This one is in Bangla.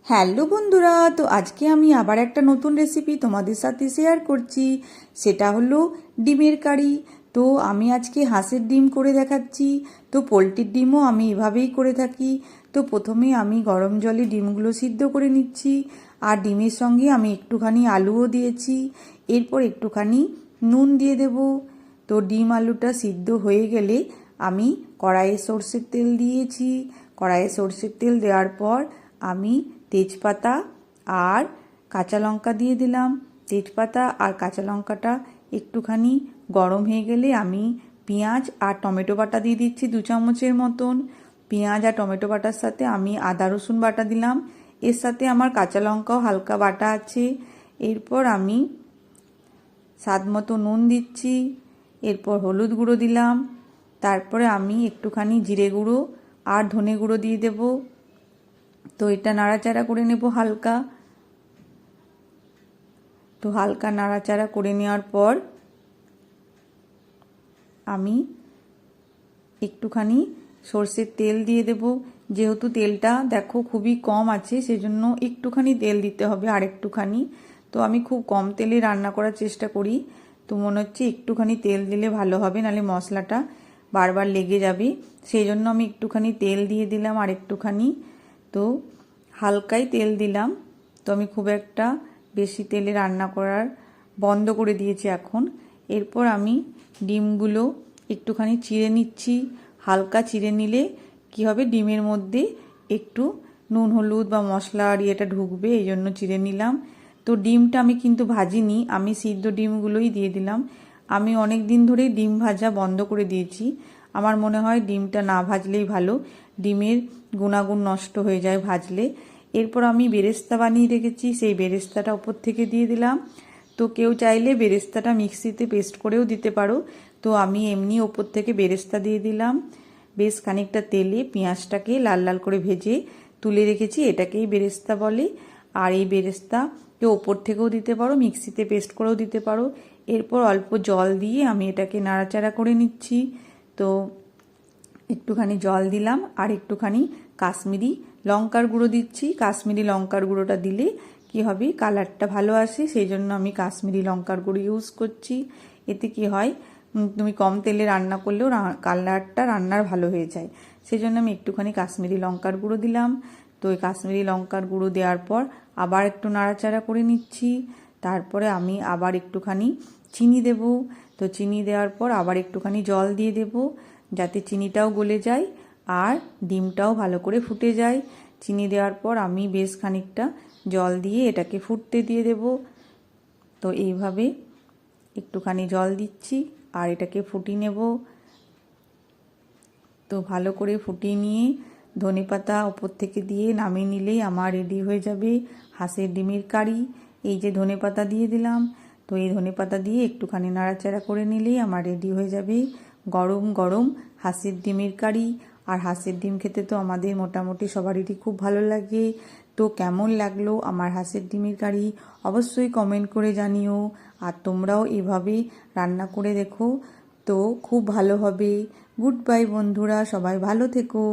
হ্যালো বন্ধুরা, তো আজকে আমি আবার একটা নতুন রেসিপি তোমাদের সাথে শেয়ার করছি। সেটা হলো ডিমের কারি। তো আমি আজকে হাঁসের ডিম করে দেখাচ্ছি। তো পোলট্রির ডিমও আমি এভাবেই করে থাকি। তো প্রথমে আমি গরম জলে ডিমগুলো সিদ্ধ করে নিচ্ছি, আর ডিমের সঙ্গে আমি একটুখানি আলুও দিয়েছি। এরপর একটুখানি নুন দিয়ে দেব। তো ডিম আলুটা সিদ্ধ হয়ে গেলে আমি কড়াইয়ে সর্ষের তেল দিয়েছি। কড়াইয়ে সর্ষের তেল দেওয়ার পর আমি তেজপাতা আর কাঁচা লঙ্কা দিয়ে দিলাম। তেজপাতা আর কাঁচা লঙ্কাটা একটুখানি গরম হয়ে গেলে আমি পেঁয়াজ আর টমেটো বাটা দিয়ে দিচ্ছি 2 চামচের মতন। পেঁয়াজ আর টমেটো বাটার সাথে আমি আদা রসুন বাটা দিলাম। এর সাথে আমার কাঁচা লঙ্কাও হালকা বাটা আছে। এরপর আমি স্বাদ মতো নুন দিচ্ছি। এরপর হলুদ গুঁড়ো দিলাম। তারপরে আমি একটুখানি জিরে গুঁড়ো আর ধনে গুঁড়ো দিয়ে দেব। তো এটা নাড়াচাড়া করে নেব হালকা। তো হালকা নাড়াচাড়া করে নেওয়ার পর আমি একটুখানি সর্ষের তেল দিয়ে দেব। যেহেতু তেলটা দেখো খুবই কম আছে, সেজন্য একটুখানি তেল দিতে হবে, আর একটুখানি। তো আমি খুব কম তেলে রান্না করার চেষ্টা করি। তো মনে হচ্ছে একটুখানি তেল দিলে ভালো হবে, নাহলে মশলাটা বারবার লেগে যাবে। সেই জন্য আমি একটুখানি তেল দিয়ে দিলাম, আর একটুখানি। তো হালকাই তেল দিলাম। তো আমি খুব একটা বেশি তেলে রান্না করার বন্ধ করে দিয়েছি এখন। এরপর আমি ডিমগুলো একটুখানি চিড়ে নিচ্ছি। হালকা চিড়ে নিলে কি হবে, ডিমের মধ্যে একটু নুন হলুদ বা মশলার ইয়েটা ঢুকবে, এই জন্য চিড়ে নিলাম। তো ডিমটা আমি কিন্তু ভাজিনি, আমি সিদ্ধ ডিমগুলোই দিয়ে দিলাম। আমি অনেক দিন ধরেই ডিম ভাজা বন্ধ করে দিয়েছি। আমার মনে হয় ডিমটা না ভাজলেই ভালো, ডিমের গুণাগুণ নষ্ট হয়ে যায় ভাজলে। এরপর আমি বেরেস্তা বানিয়ে রেখেছি, সেই বেরেস্তাটা উপর থেকে দিয়ে দিলাম। তো কেউ চাইলে বেরেস্তাটা মিক্সিতে পেস্ট করেও দিতে পারো। তো আমি এমনি ওপর থেকে বেরেস্তা দিয়ে দিলাম। বেশ খানিকটা তেলে পেঁয়াজটাকে লাল লাল করে ভেজে তুলে রেখেছি, এটাকেই বেরেস্তা বলে। আর এই বেরেস্তা কেউ ওপর থেকেও দিতে পারো, মিক্সিতে পেস্ট করেও দিতে পারো। এরপর অল্প জল দিয়ে আমি এটাকে নাড়াচাড়া করে নিচ্ছি। তো একটুখানি জল দিলাম, আর একটুখানি কাশ্মীরি লঙ্কার গুঁড়ো দিচ্ছি। কাশ্মীরি লঙ্কার গুঁড়োটা দিলে কি হবে, কালারটা ভালো আসে, সেই জন্য আমি কাশ্মীরি লঙ্কার গুঁড়ো ইউজ করছি। এতে কি হয়, তুমি কম তেলে রান্না করলেও কালারটা রান্নার ভালো হয়ে যায়। সেই জন্য আমি একটুখানি কাশ্মীরি লঙ্কার গুঁড়ো দিলাম। তো এই কাশ্মীরি লঙ্কার গুঁড়ো দেওয়ার পর আবার একটু নাড়াচাড়া করে নিচ্ছি। তারপরে আমি আবার একটুখানি চিনি দেব। তো চিনি দেওয়ার পর আবার একটুখানি জল দিয়ে দেব, যাতে চিনিটাও গলে যায় আর ডিমটাও ভালো করে ফুটে যায়। চিনি দেওয়ার পর আমি বেশ খানিকটা জল দিয়ে এটাকে ফুটতে দিয়ে দেব। তো এইভাবে একটুখানি জল দিচ্ছি আর এটাকে ফুটিয়ে নেব। তো ভালো করে ফুটিয়ে নিয়ে ধনেপাতা ওপর থেকে দিয়ে নামিয়ে নিলেই আমার রেডি হয়ে যাবে হাঁসের ডিমের কারি। এই যে ধনেপাতা দিয়ে দিলাম, তো এই ধনেপাতা দিয়ে একটুখানি নাড়াচাড়া করে নিলেই আমার রেডি হয়ে যাবে গরম গরম হাঁসের ডিমের কারি। আর হাঁসের ডিম খেতে তো আমাদের মোটামুটি সবারই খুব ভালো লাগে। তো কেমন লাগলো আমার হাঁসের ডিমের কারি অবশ্যই কমেন্ট করে জানিও। আর তোমরাও এভাবে রান্না করে দেখো, তো খুব ভালো হবে। গুড বাই বন্ধুরা, সবাই ভালো থেকো।